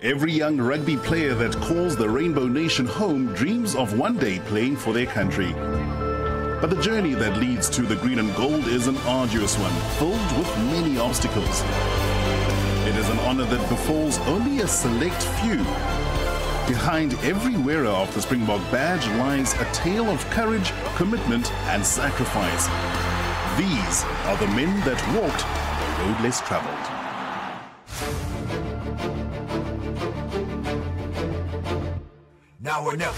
Every young rugby player that calls the Rainbow Nation home dreams of one day playing for their country. But the journey that leads to the green and gold is an arduous one, filled with many obstacles. It is an honor that befalls only a select few. Behind every wearer of the Springbok badge lies a tale of courage, commitment and sacrifice. These are the men that walked the road less traveled. Now or never.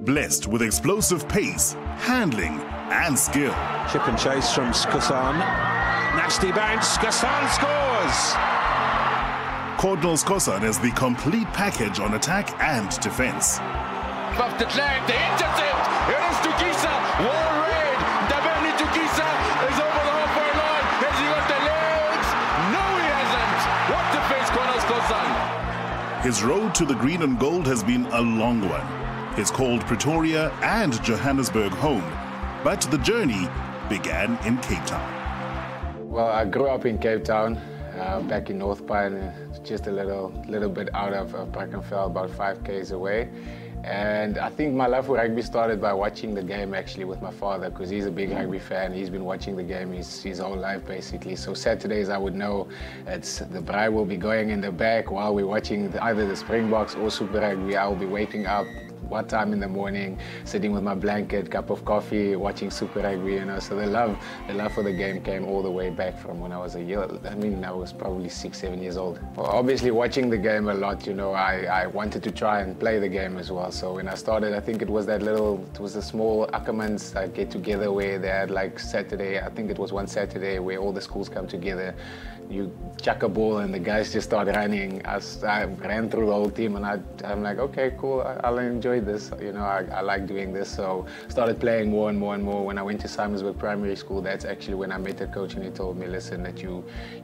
Blessed with explosive pace, handling and skill. Chip and chase from Skosan. Nasty bounce, Skosan scores! Courtnall Skosan is the complete package on attack and defense. Off the flank, the intercept! Here is Tukisa, wall red! Dabani Tukisa is over the halfway line. Has he got the legs? No, he hasn't! What defense, Courtnall Skosan! His road to the green and gold has been a long one. He's called Pretoria and Johannesburg home, but the journey began in Cape Town. Well, I grew up in Cape Town, back in North Pine, just a little bit out of Brackenfell, about 5 k's away. And I think my love for rugby started by watching the game actually with my father, because he's a big rugby fan. He's been watching the game his whole life basically. So Saturdays I would know the braai will be going in the back while we're watching either the Springboks or Super Rugby. I will be waking up one time in the morning, sitting with my blanket, cup of coffee, watching Super Rugby, you know. So the love for the game came all the way back from when I was I was probably 6-7 years old. Well, obviously watching the game a lot, you know, I wanted to try and play the game as well. So when I started, I think it was a small Ackermans get together where they had like Saturday, I think it was one Saturday where all the schools come together. You chuck a ball and the guys just start running. I ran through the whole team and I'm like, okay, cool, I'll enjoy this. You know, I like doing this. So started playing more and more and more. When I went to Simonsburg Primary School, that's actually when I met the coach and he told me, listen, that you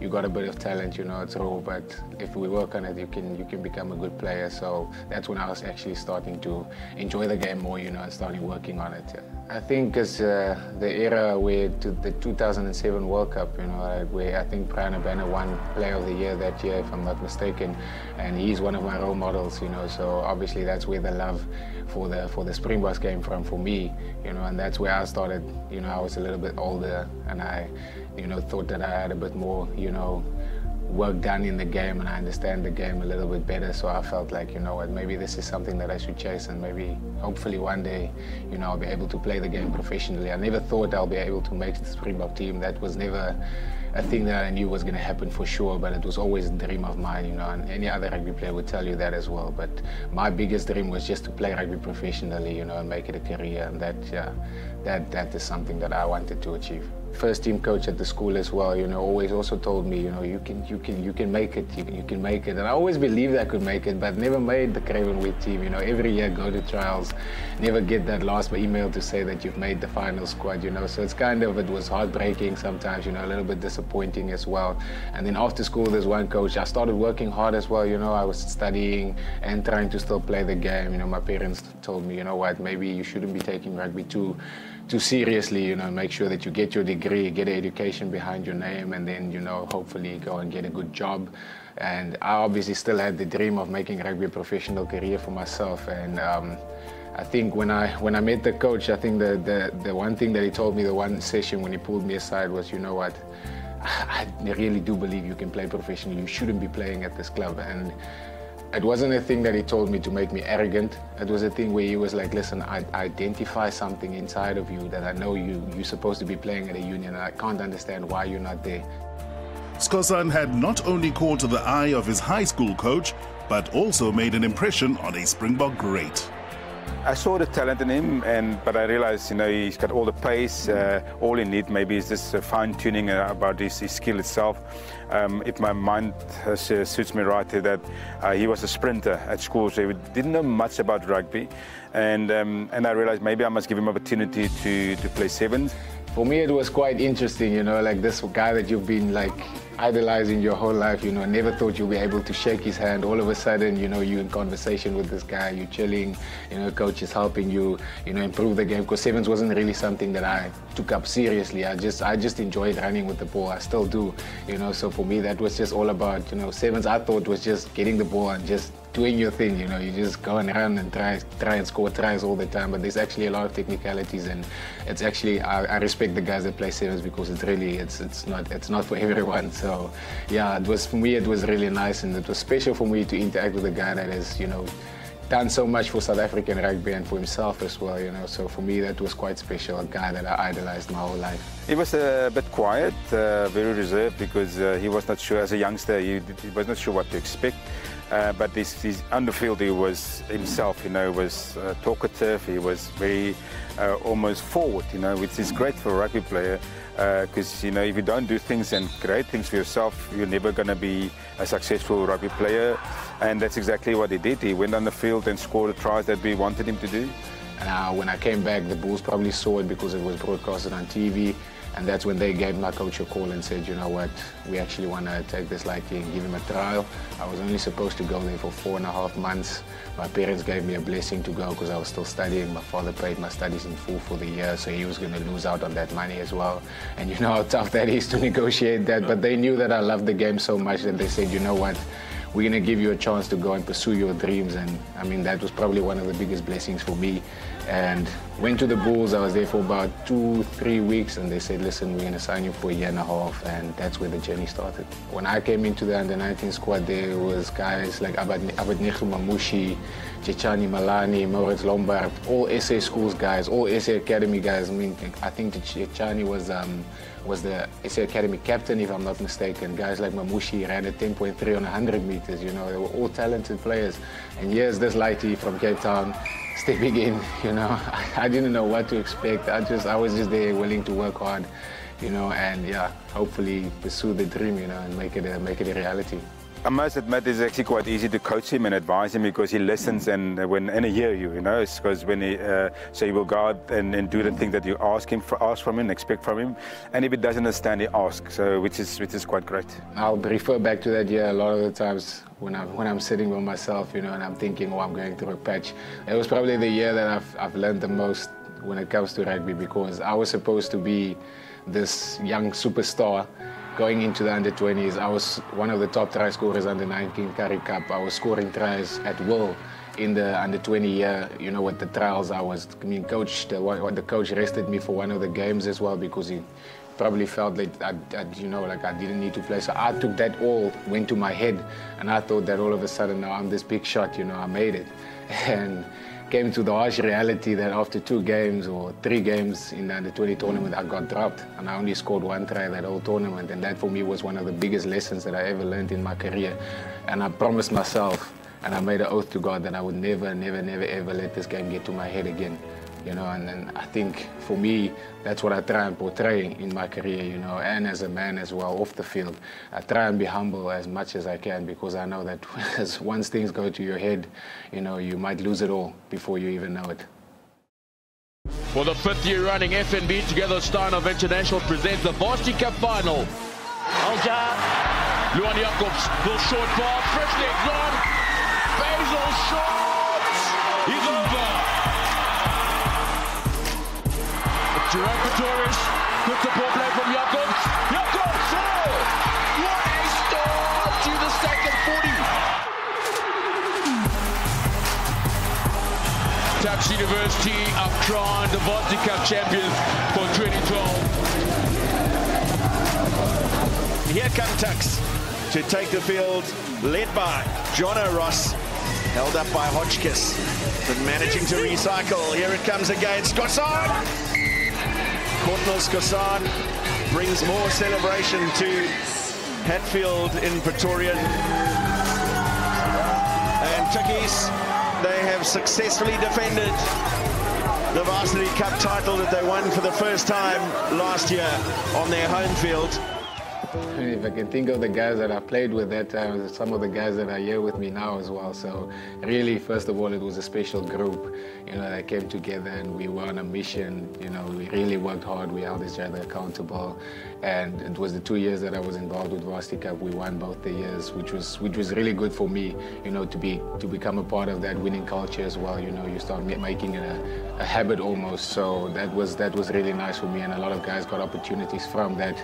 got a bit of talent, you know, it's raw, but if we work on it, you can become a good player. So that's when I was actually starting to enjoy the game more, you know, and starting working on it. Yeah. I think it's the era where the 2007 World Cup, you know, where I think Brian Abana won Player of the Year that year, if I'm not mistaken, and he's one of my role models, you know. So obviously that's where the love for the Springboks came from for me, you know, and that's where I started. You know, I was a little bit older, and I, you know, thought that I had a bit more, you know, work done in the game, and I understand the game a little bit better. So I felt like, you know what, maybe this is something that I should chase, and maybe hopefully one day, you know, I'll be able to play the game professionally. I never thought I'll be able to make the Springbok team. That was never a thing that I knew was going to happen for sure, but it was always a dream of mine, you know, and any other rugby player would tell you that as well. But my biggest dream was just to play rugby professionally, you know, and make it a career, and that is something that I wanted to achieve. First team coach at the school as well, you know, always also told me, you know, you can make it, you can make it. And I always believed I could make it, but never made the Cravenwood team, you know. Every year go to trials, never get that last email to say that you've made the final squad, you know. So it's it was heartbreaking sometimes, you know, a little bit disappointing as well. And then after school, there's one coach. I started working hard as well, you know. I was studying and trying to still play the game. You know, my parents told me, you know what, maybe you shouldn't be taking rugby too seriously, you know. Make sure that you get your degree, get an education behind your name, and then, you know, hopefully go and get a good job. And I obviously still had the dream of making rugby a professional career for myself. And I think when I met the coach, I think the one thing that he told me, the one session when he pulled me aside, was, you know what, I really do believe you can play professionally. You shouldn't be playing at this club. And it wasn't a thing that he told me to make me arrogant. It was a thing where he was like, listen, I identify something inside of you that I know you're supposed to be playing at a union, and I can't understand why you're not there. Skosan had not only caught the eye of his high school coach, but also made an impression on a Springbok great. I saw the talent in him, but I realized, you know, he's got all the pace. All he needs maybe is just fine-tuning about his skill itself. If my mind suits me right, that he was a sprinter at school, so he didn't know much about rugby. And I realized maybe I must give him opportunity to play sevens. For me, it was quite interesting, you know, like this guy that you've been like idolizing your whole life, you know, never thought you'll be able to shake his hand. All of a sudden, you know, you're in conversation with this guy, you're chilling, you know, coach is helping you, you know, improve the game, because sevens wasn't really something that I took up seriously. I just enjoyed running with the ball. I still do, you know, so for me, that was just all about, you know, sevens I thought was just getting the ball and just doing your thing, you know, you just go and run and try and score tries all the time, but there's actually a lot of technicalities, and it's actually, I respect the guys that play sevens, because it's really, it's not for everyone. So yeah, it was, for me, it was really nice, and it was special for me to interact with a guy that has, you know, done so much for South African rugby and for himself as well, you know, so for me that was quite special, a guy that I idolized my whole life. He was a bit quiet, very reserved, because he was not sure, as a youngster, he was not sure what to expect. But his on the field, he was himself, you know, was talkative, he was very almost forward, you know, which is great for a rugby player, because, you know, if you don't do things and create things for yourself, you're never going to be a successful rugby player, and that's exactly what he did. He went on the field and scored the tries that we wanted him to do. When I came back, the Bulls probably saw it because it was broadcasted on TV. And that's when they gave my coach a call and said, you know what, we actually want to take this lightly and give him a trial. I was only supposed to go there for 4.5 months. My parents gave me a blessing to go because I was still studying. My father paid my studies in full for the year, so he was going to lose out on that money as well. And you know how tough that is to negotiate that. But they knew that I loved the game so much that they said, you know what, we're going to give you a chance to go and pursue your dreams. And I mean, that was probably one of the biggest blessings for me. And went to the Bulls. I was there for about 2-3 weeks, and they said, listen, we're going to sign you for 1.5 years, and that's where the journey started. When I came into the under-19 squad, there was guys like Abednego Mamushi, Chechani Malani, Maurits Lombard, all SA schools guys, all SA Academy guys. I mean, I think Chechani was the SA Academy captain, if I'm not mistaken. Guys like Mamushi ran a 10.3 on 100 meters, you know, they were all talented players. And here's this lighty from Cape Town, stepping in, you know, I didn't know what to expect. I was just there willing to work hard, you know, and yeah, hopefully pursue the dream, you know, and make it a reality. I must admit, it's actually quite easy to coach him and advise him, because he listens and he hears you know, it's because when so he will go out and do the thing that you ask from him, expect from him, and if he doesn't understand, he asks, so which is quite great. I'll refer back to that year a lot of the times when I'm sitting with myself, you know, and I'm thinking, oh, I'm going through a patch. It was probably the year that I've learned the most when it comes to rugby, because I was supposed to be this young superstar going into the under-20s. I was one of the top try scorers under 19 Currie Cup. I was scoring tries at will in the under-20 year, you know, with the trials. I mean, the coach rested me for one of the games as well, because he probably felt like you know, like I didn't need to play. So I took that all, went to my head, and I thought that all of a sudden now I'm this big shot, you know, I made it. And came to the harsh reality that after 2 games or 3 games in the under-20 tournament, I got dropped, and I only scored 1 try that whole tournament. And that for me was one of the biggest lessons that I ever learned in my career. And I promised myself, and I made an oath to God, that I would never ever let this game get to my head again. You know, and I think for me, that's what I try and portray in my career, you know, and as a man as well, off the field. I try and be humble as much as I can, because I know that once things go to your head, you know, you might lose it all before you even know it. For the 5th year running, FNB together with Steinhoff International presents the Varsity Cup final. Alja, Luan Jacobs, little short ball, fresh legs on, Basil shot, he's over. Jerome Pretorius, good support play from Jacobs. Jacobs, oh! What a start to the second 40. Tuks University are crowned the Varsity Cup champions for 2012. Here come Tuks to take the field, led by Jono Ross, held up by Hotchkiss, but managing to recycle. Here it comes again, Skosan! Courtnall Skosan brings more celebration to Hatfield in Pretoria. And Tukkies, they have successfully defended the Varsity Cup title that they won for the first time last year on their home field. If I can think of the guys that I played with that time, some of the guys that are here with me now as well. So really, first of all, it was a special group, that came together and we were on a mission. We really worked hard. We held each other accountable. And it was the 2 years that I was involved with Varsity Cup. We won both the years, which was really good for me, to become a part of that winning culture as well. You start making it a habit almost. So that was really nice for me, and a lot of guys got opportunities from that.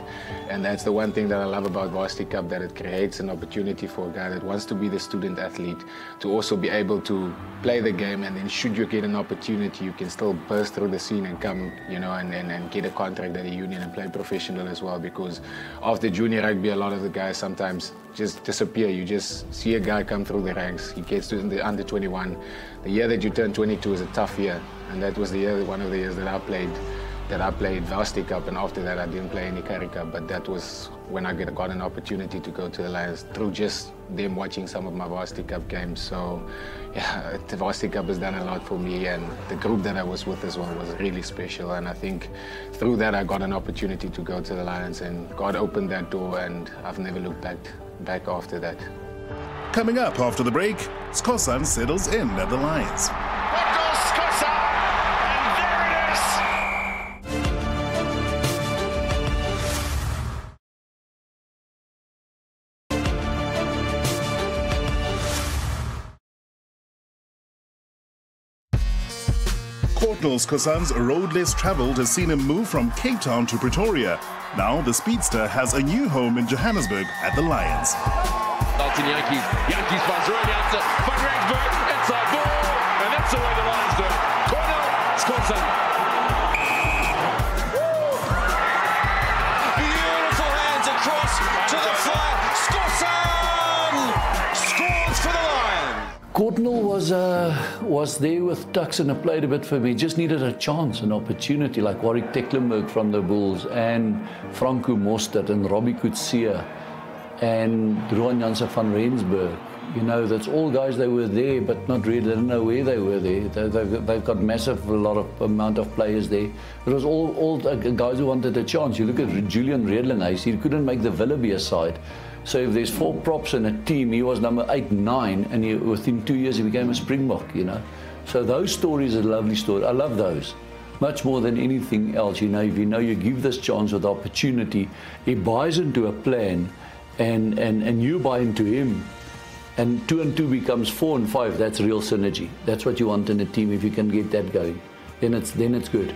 And that's the one thing that I love about Varsity Cup, that it creates an opportunity for a guy that wants to be the student athlete to also be able to play the game, and then should you get an opportunity, you can still burst through the scene and come, and get a contract at a union and play professional as well. Because after junior rugby, a lot of the guys sometimes just disappear. You just see a guy come through the ranks. He gets to the under 21. The year that you turn 22 is a tough year, and that was one of the years that I played Varsity Cup, and after that I didn't play any Currie Cup. But that was when I got an opportunity to go to the Lions through just them watching some of my Varsity Cup games. So yeah, the Varsity Cup has done a lot for me, and the group that I was with as well was really special. And I think through that I got an opportunity to go to the Lions, and God opened that door, and I've never looked back after that. Coming up after the break, Skosan settles in at the Lions. Courtnall Skosan, and there it is. Courtnall Skosan's road less travelled has seen him move from Cape Town to Pretoria. Now the speedster has a new home in Johannesburg at the Lions. Dalton Yankees finds right out to Van Rensburg, inside ball, and that's the way the Lions do it. Courtnall Skosan. Beautiful hands across to the flat. Skosan scores for the Lions. Courtnall was there with Tucks and played a bit for me. Just needed a chance, an opportunity, like Warwick Tecklenburg from the Bulls, and Franco Mostert and Robbie Coetzee and Rowan Jansen van Rensburg. That's all guys, they were there, but not really. They didn't know where they were there. They've got amount of players there. It was all guys who wanted a chance. You look at Julian Redlinghuis, he couldn't make the Willoughby side. So if there's 4 props in a team, he was number 8, 9, and within 2 years he became a Springbok, So those stories are a lovely story. I love those, much more than anything else. If you give this chance with opportunity, he buys into a plan, and you buy into him, and 2 and 2 becomes 4 and 5. That's real synergy. That's what you want in a team. If you can get that going, then it's good.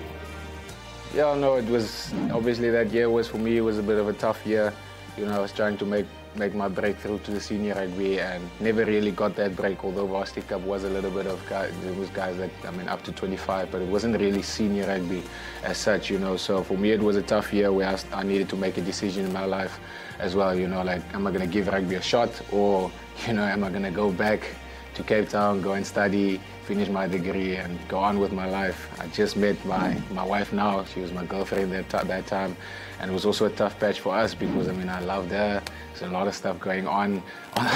Yeah, no, it was obviously that year was, for me, it was a bit of a tough year. I was trying to make my breakthrough to the senior rugby, and never really got that break, although Varsity Cup was a little bit of guys, there was guys that, up to 25, but it wasn't really senior rugby as such, So for me, it was a tough year where I needed to make a decision in my life as well, like, am I going to give rugby a shot, or, am I going to go back to Cape Town, go and study, finish my degree, and go on with my life. I just met my wife now. She was my girlfriend at that time. And it was also a tough patch for us because, I loved her. There's a lot of stuff going on,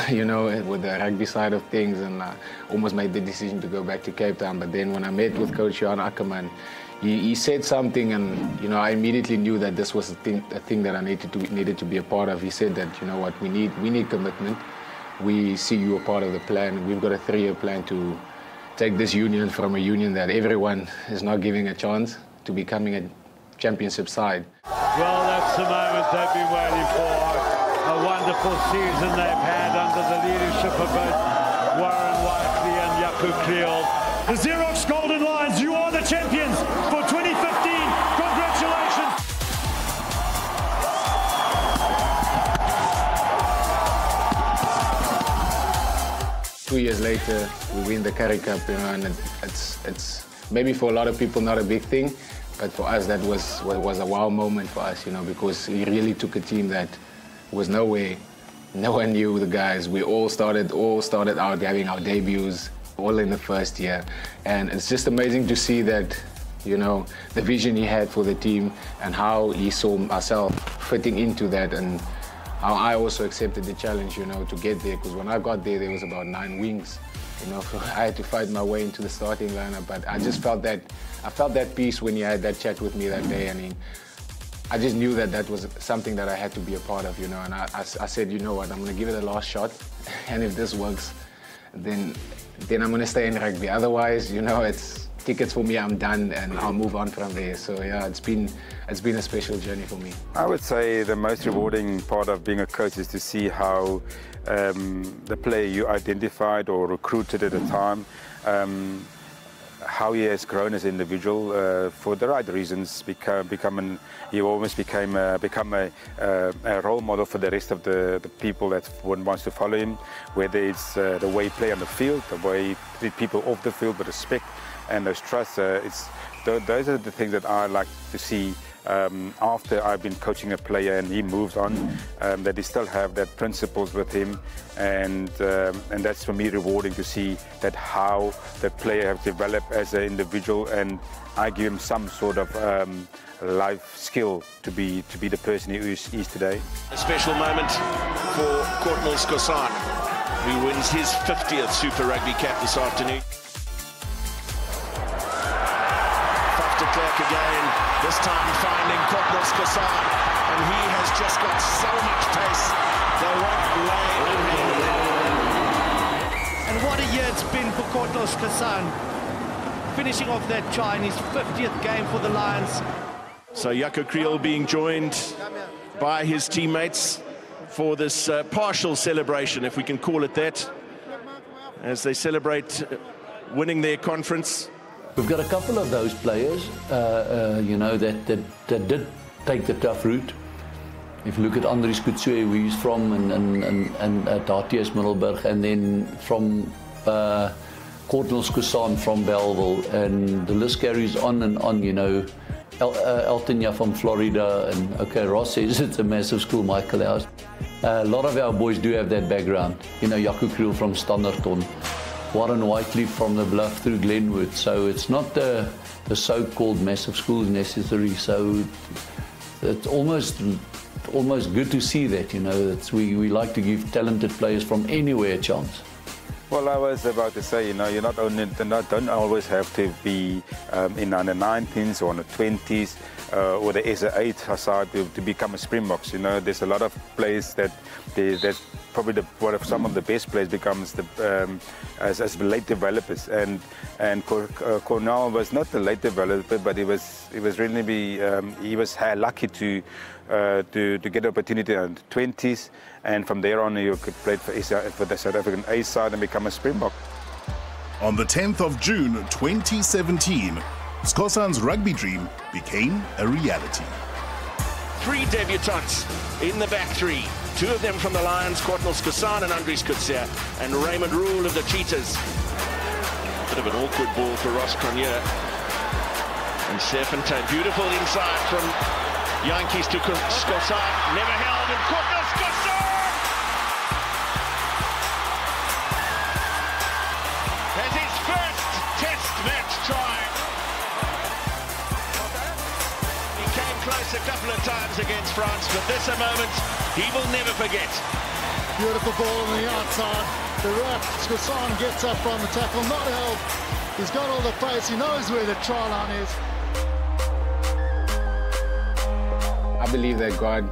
with the rugby side of things, and I almost made the decision to go back to Cape Town. But then when I met with Coach Johan Ackerman, he said something, and, I immediately knew that this was a thing that I needed to be a part of. He said that, what, we need commitment. We see you a part of the plan. We've got a 3-year plan to take this union from a union that everyone is not giving a chance to becoming a championship side. Well, that's the moment they've been waiting for. A wonderful season they've had under the leadership of both Warren Whiteley and Jaco Kriel. The Xerox Golden Lions, you are the champions for 2015. Congratulations. 2 years later, we win the Currie Cup, and it's maybe for a lot of people not a big thing, but for us that was a wow moment for us, because he really took a team that was nowhere. No one knew the guys. We all started out having our debuts, all in the first year, and it's just amazing to see that, the vision he had for the team and how he saw ourselves fitting into that, and how I also accepted the challenge, to get there, because when I got there was about 9 wings. I had to fight my way into the starting lineup, but I just felt that peace when he had that chat with me that day. I just knew that that was something that I had to be a part of, you know, and I said, you know what, I'm going to give it a last shot, and if this works, then I'm going to stay in rugby. Otherwise, you know, it's tickets for me, I'm done, and I'll move on from there. So yeah, it's been a special journey for me. I would say the most rewarding part of being a coach is to see how the player you identified or recruited at the time, how he has grown as an individual for the right reasons. He almost became a role model for the rest of the people that wants to follow him, whether it's the way he play on the field, the way he treat people off the field with respect and those trust. Those are the things that I like to see after I've been coaching a player and he moves on, that he still have that principles with him, and that's for me rewarding to see that how the player has developed as an individual, and I give him some sort of life skill to be the person he is today. A special moment for Courtnall Skosan, who wins his 50th Super Rugby cap this afternoon. Clerk again, this time finding Courtnall Skosan, and he has just got so much pace, they won't lay a hand. And what a year it's been for Courtnall Skosan, finishing off that try in his 50th game for the Lions. So Jaco Kriel being joined by his teammates for this partial celebration, if we can call it that, as they celebrate winning their conference. We've got a couple of those players, you know, that did take the tough route. If you look at Andries Kutsoe, where he's from, and Tatius Middelburg, and then from Courtnall Skosan from Belleville, and the list carries on and on, you know. Eltonia from Florida, and okay, Ross says it's a massive school, Michael House. A lot of our boys do have that background, you know, Jaco Kriel from Standerton, Warren Whiteley from the Bluff through Glenwood. So it's not the so-called massive schools necessary. So it's almost good to see that, you know, we like to give talented players from anywhere a chance. Well, I was about to say, you know, you don't always have to be in under 19s or under 20s or the SA8 side to become a Springboks. You know, there's a lot of players that's probably one of some of the best players becomes as late developers. And Courtnall was not the late developer, but he was lucky to get the opportunity in the 20s, and from there on you could play for the South African A side and become a Springbok. On the 10th of June 2017, Skosan's rugby dream became a reality. 3 debutants in the back three. 2 of them from the Lions, Courtnall Skosan and Andries Kutsoe, and Raymond Rule of the Cheetahs. Bit of an awkward ball for Ross Cronje. And Serpentine, beautiful inside from Yankees to Skosan, never held, and Courtnall Skosan has his first test match try. He came close a couple of times against France, but this a moment he will never forget. Beautiful ball on the outside. The ref, Skosan, gets up from the tackle, not held. He's got all the pace, he knows where the try line is. I believe that God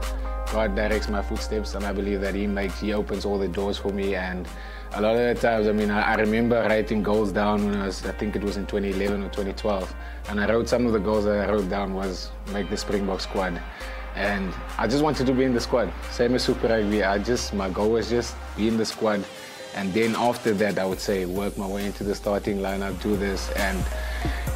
directs my footsteps, and I believe that He opens all the doors for me. And a lot of the times, I mean, I remember writing goals down when I think it was in 2011 or 2012, and I wrote some of the goals that I wrote down was make the Springbok squad. And I just wanted to be in the squad, same as Super Rugby. My goal was just be in the squad, and then after that, I would say work my way into the starting lineup, do this. And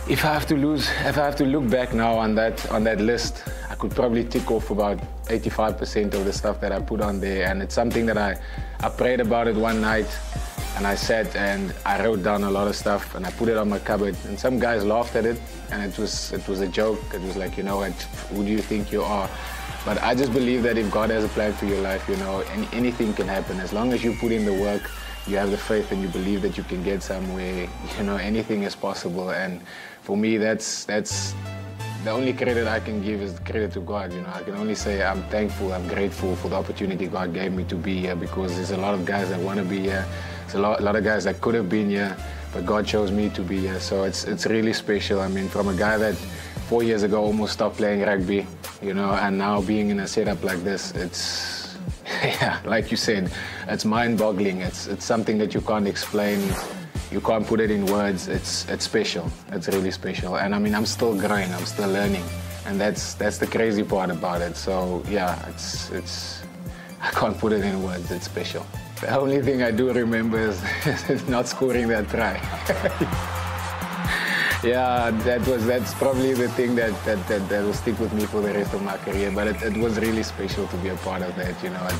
if I have to look back now on that list, I could probably tick off about 85% of the stuff that I put on there. And it's something that I prayed about it one night, and I sat and I wrote down a lot of stuff, and I put it on my cupboard. And some guys laughed at it, and it was a joke. It was like, you know what, who do you think you are? But I just believe that if God has a plan for your life, you know, anything can happen. As long as you put in the work, you have the faith, and you believe that you can get somewhere, you know, anything is possible. And for me, that's the only credit I can give is the credit to God. You know, I can only say I'm thankful, I'm grateful for the opportunity God gave me to be here, because there's a lot of guys that want to be here. There's a lot of guys that could have been here, but God chose me to be here. So it's really special. I mean, from a guy that 4 years ago, almost stopped playing rugby, you know, and now being in a setup like this, it's, yeah, like you said, it's mind-boggling. It's something that you can't explain. You can't put it in words. It's special. It's really special. And I mean, I'm still growing. I'm still learning, and that's the crazy part about it. So yeah, it's I can't put it in words. It's special. The only thing I do remember is not scoring that try. Yeah, that's probably the thing that will stick with me for the rest of my career. But it was really special to be a part of that, you know, and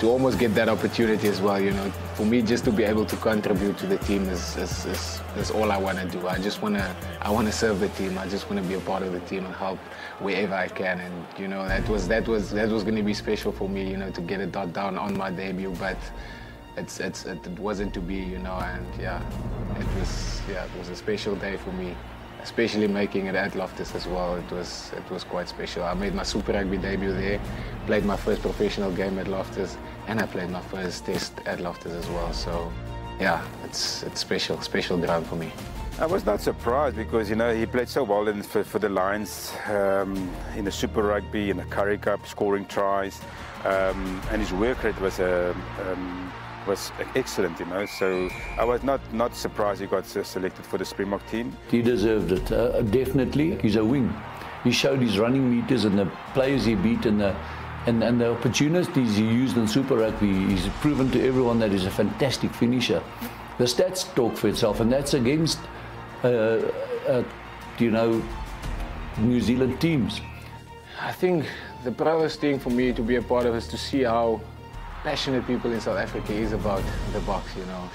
to almost get that opportunity as well, you know. For me, just to be able to contribute to the team is all I want to do. I want to serve the team. I just want to be a part of the team and help wherever I can. And you know, that was going to be special for me, you know, to get a dot down on my debut. But it wasn't to be, you know, and yeah, it was a special day for me, especially making it at Loftus as well. It was quite special. I made my Super Rugby debut there, played my first professional game at Loftus, and I played my first test at Loftus as well. So yeah, it's special ground for me. I was not surprised because, you know, he played so well for the Lions in the Super Rugby, in the Currie Cup, scoring tries, and his work rate was excellent, you know. So I was not surprised he got selected for the Springbok team. He deserved it, definitely. He's a wing. He showed his running meters and the players he beat and the opportunities he used in Super Rugby. He's proven to everyone that he's a fantastic finisher. The stats talk for itself, and that's against, you know, New Zealand teams. I think the proudest thing for me to be a part of is to see how passionate people in South Africa is about the box, you know.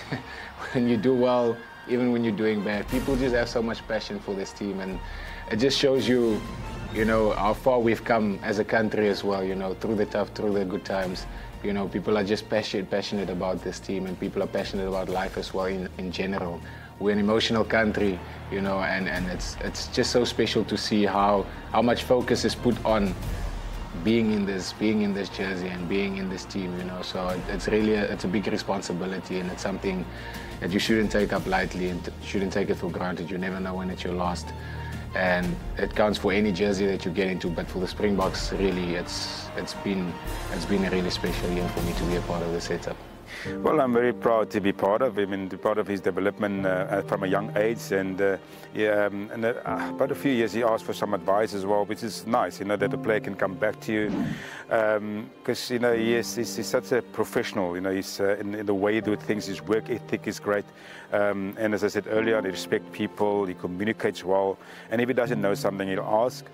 When you do well, even when you're doing bad, people just have so much passion for this team, and it just shows you, you know, how far we've come as a country as well, you know, through the tough, through the good times. You know, people are just passionate about this team, and people are passionate about life as well in general. We're an emotional country, you know, and it's just so special to see how much focus is put on being in this jersey and being in this team, you know. So it's really it's a big responsibility, and it's something that you shouldn't take up lightly and shouldn't take it for granted. You never know when it's your last, and it counts for any jersey that you get into. But for the Springboks, really, it's been a really special year for me to be a part of the setup. Well, I'm very proud to be part of him and be part of his development from a young age. And about a few years he asked for some advice as well, which is nice, you know, that the player can come back to you. Because, you know, he's such a professional, you know, he's in the way he does things, his work ethic is great. And as I said earlier, he respects people, he communicates well, and if he doesn't know something, he'll ask.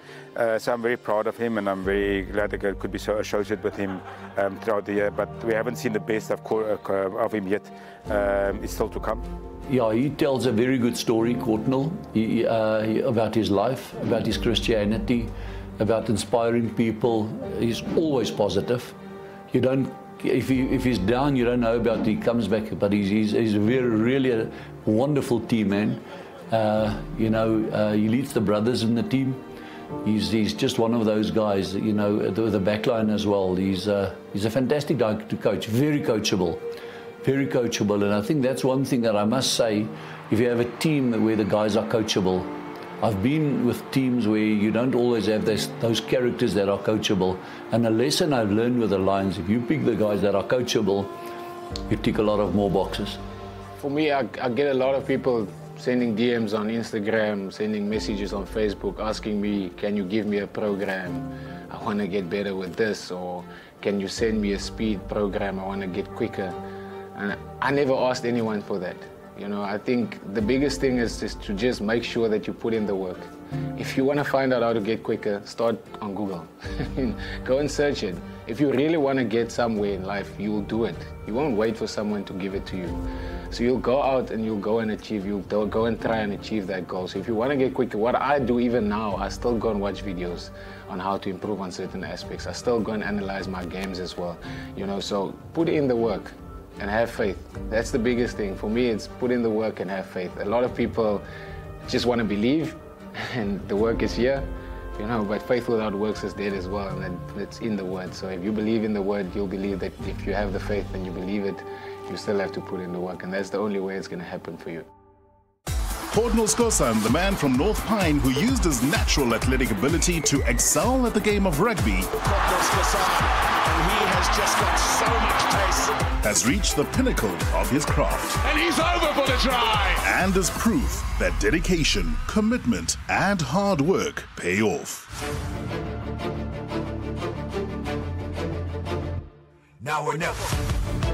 So I'm very proud of him, and I'm very glad that I could be so associated with him throughout the year. But we haven't seen the best of him yet. It's still to come. Yeah, he tells a very good story, Courtnall, about his life, about his Christianity, about inspiring people. He's always positive. You don't, if he's down, you don't know about it. He comes back, but he's really a wonderful team man. You know, he leads the brothers in the team. He's just one of those guys, you know, the backline as well. He's a fantastic guy to coach, very coachable. Very coachable, and I think that's one thing that I must say. If you have a team where the guys are coachable, I've been with teams where you don't always have those characters that are coachable. And a lesson I've learned with the Lions, if you pick the guys that are coachable, you tick a lot of more boxes. For me, I get a lot of people sending DMs on Instagram, sending messages on Facebook, asking me, can you give me a program? I want to get better with this, or can you send me a speed program? I want to get quicker. And I never asked anyone for that. You know, I think the biggest thing is to just make sure that you put in the work. If you want to find out how to get quicker, start on Google. Go and search it. If you really want to get somewhere in life, you will do it. You won't wait for someone to give it to you. So you'll go out and you'll go and achieve, you'll go and try and achieve that goal. So if you want to get quicker, what I do even now, I still go and watch videos on how to improve on certain aspects. I still go and analyze my games as well. You know, so put in the work and have faith. That's the biggest thing. For me, it's put in the work and have faith. A lot of people just want to believe, and the work is here, you know, but faith without works is dead as well, and it's in the word. So if you believe in the word, you'll believe that. If you have the faith and you believe it, you still have to put in the work, and that's the only way it's going to happen for you. Courtnall Skosan, the man from North Pine who used his natural athletic ability to excel at the game of rugby, Courtnall Skosan, and he has just got so much pace, has reached the pinnacle of his craft. And he's over for the try. And is proof that dedication, commitment, and hard work pay off. Now or never.